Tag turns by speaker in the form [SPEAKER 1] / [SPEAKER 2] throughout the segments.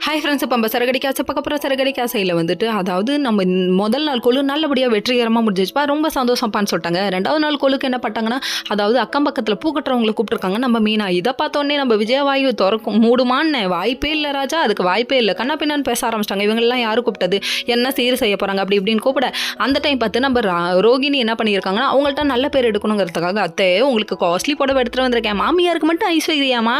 [SPEAKER 1] Hi friends, இப்போ நம்ம சரகடி காசை பார்க்க போகிற சரகடி காசையில் வந்துட்டு அதாவது நம்ம முதல் நாள் கொழு நல்லபடியாக வெற்றிகரமாக முடிஞ்சிச்சுப்பா, ரொம்ப சந்தோஷப்பான்னு சொல்லிட்டாங்க. ரெண்டாவது நாள் கொழுக்கு என்ன பண்ணிட்டாங்கன்னா, அதாவது அக்கம் பக்கத்தில் பூ கட்டுறவங்களை கூப்பிட்டுருக்காங்க. நம்ம மீனா இதை பார்த்தோன்னே நம்ம விஜயவாயு திறக்கும் மூடுமான்னு வாய்ப்பே இல்லை ராஜா, அதுக்கு வாய்ப்பே இல்லை, கண்ணா பின்னான்னு பேச ஆரம்பிச்சிட்டாங்க. இவங்கெல்லாம் யாரும் கூப்பிட்டது, என்ன சீர் செய்ய போகிறாங்க அப்படி இப்படின்னு கூப்பிட அந்த டைம் பார்த்து நம்ம ரோகிணி என்ன பண்ணியிருக்காங்கன்னா, அவங்கள்ட்ட நல்ல பேர் எடுக்கணுங்கிறதுக்காக, அத்தை உங்களுக்கு காஸ்ட்லி புடவை எடுத்துகிட்டு வந்திருக்கேன், மாமியாருக்கு மட்டும் ஐஸ்வர்யாமா,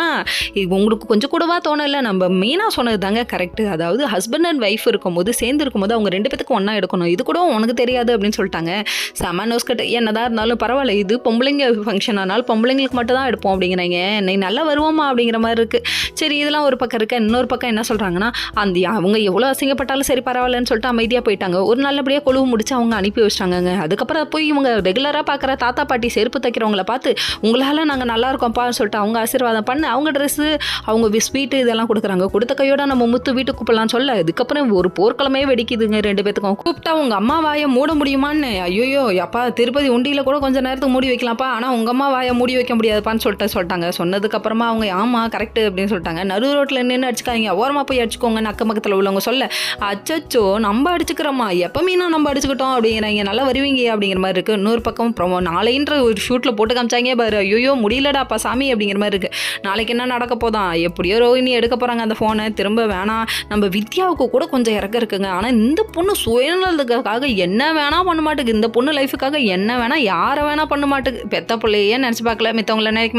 [SPEAKER 1] இது உங்களுக்கு கொஞ்சம் கூடவா தோணலை, நம்ம மீனா சொன்னது தாங்க கரெக்ட். அதாவது ஹஸ்பண்ட் அண்ட் ஒய்ஃப் இருக்கும்போது சேர்ந்து இருக்கும்போது அவங்க ரெண்டு பேத்துக்கு ஒன்றா எடுக்கணும், இது கூட உனக்கு தெரியாது அப்படின்னு சொல்லிட்டாங்க. செம நோஸ்கட். என்னதான் இருந்தாலும் பரவாயில்ல, இது பொம்பளைங்க ஃபங்க்ஷன் ஆனால் பொம்பளைங்களுக்கு மட்டும் தான் எடுப்போம் அப்படிங்கிறாங்க. நீ நல்லா வருவோமா அப்படிங்கிற மாதிரி இருக்குது. சரி, இதெல்லாம் ஒரு பக்கம் இருக்க, இன்னொரு பக்கம் என்ன சொல்கிறாங்கன்னா, அந்த அவங்க எவ்வளோ அசிங்கப்பட்டாலும் சரி பரவாயில்லன்னு சொல்லிட்டு அமைதியாக போயிட்டாங்க. ஒரு நல்லபடியாக கொழுவு முடிச்சு அவங்க அனுப்பி வச்சிட்டாங்க. அதுக்கப்புறம் போய் இவங்க ரெகுலராக பார்க்குற தாத்தா பாட்டி செருப்பு தைக்கிறவங்கள பார்த்து உங்களால் நாங்கள் நல்லா இருக்கோம்ப்பான்னு சொல்லிட்டு அவங்க ஆசீர்வாதம் பண்ண அவங்க ட்ரெஸ்ஸு அவங்க ஸ்வீட்டு இதெல்லாம் கொடுக்குறாங்க. கொடுத்த கையோட நம்ம முத்து வீட்டுக்கு கூப்பிடலாம் சொல்ல, இதுக்கப்புறம் ஒரு போர்க்களமே வெடிக்குதுங்க ரெண்டு பேத்துக்கும். கூப்பிட்டா உங்க அம்மா வாயை மூட முடியுமான்னு, ஐயோ அப்பா திருப்பதி உண்டியில் கூட கொஞ்சம் நேரத்துக்கு மூடி வைக்கலாம்ப்பா, ஆனால் உங்கள் அம்மா வாயை மூடி வைக்க முடியாதுப்பான்னு சொல்லிட்டாங்க. சொன்னதுக்கப்புறமா அவங்க ஆமாம் கரெக்டு அப்படின்னு சொல்லிட்டாங்க. நடு ரோட்டில் நின்று அடிச்சுக்காங்க, ஓரமாக போய் அடிச்சுக்கோங்கன்னு அக்கம் பக்கத்தில் உள்ளவங்க சொல்ல, அச்சோ நம்ம அடிச்சுக்கிறோமா, எப்போ மீனா நம்ம அடிச்சுக்கிட்டோம் அப்படிங்கிறாங்க, நல்லா வருவீங்க அப்படிங்கிற மாதிரி இருக்குது. இன்னொரு பக்கம் ப்ரொமோ நாளைன்ற ஒரு ஷூட்டில் போட்டு காமிச்சாங்க பாரு, ஐயோ முடியலடாப்பா சாமி அப்படிங்கிற மாதிரி இருக்குது. நாளைக்கு என்ன நடக்க போதான், எப்படியோ ரோஹிணி எடுக்க போகிறாங்க அந்த ஃபோனை, திரும்ப வேணாம். நம்ம வித்யாவுக்கு கூட கொஞ்சம் இறக்க இருக்குங்க, ஆனால் இந்த பொண்ணு சுயநலத்துக்காக என்ன வேணா பண்ண மாட்டேங்குது, இந்த பொண்ணு லைஃபுக்காக என்ன வேணா யாரை வேணா பண்ண மாட்டேங்குது. பெத்த பிள்ளையே நினச்சி பார்க்கல, மித்தவங்கள நினைக்குமா.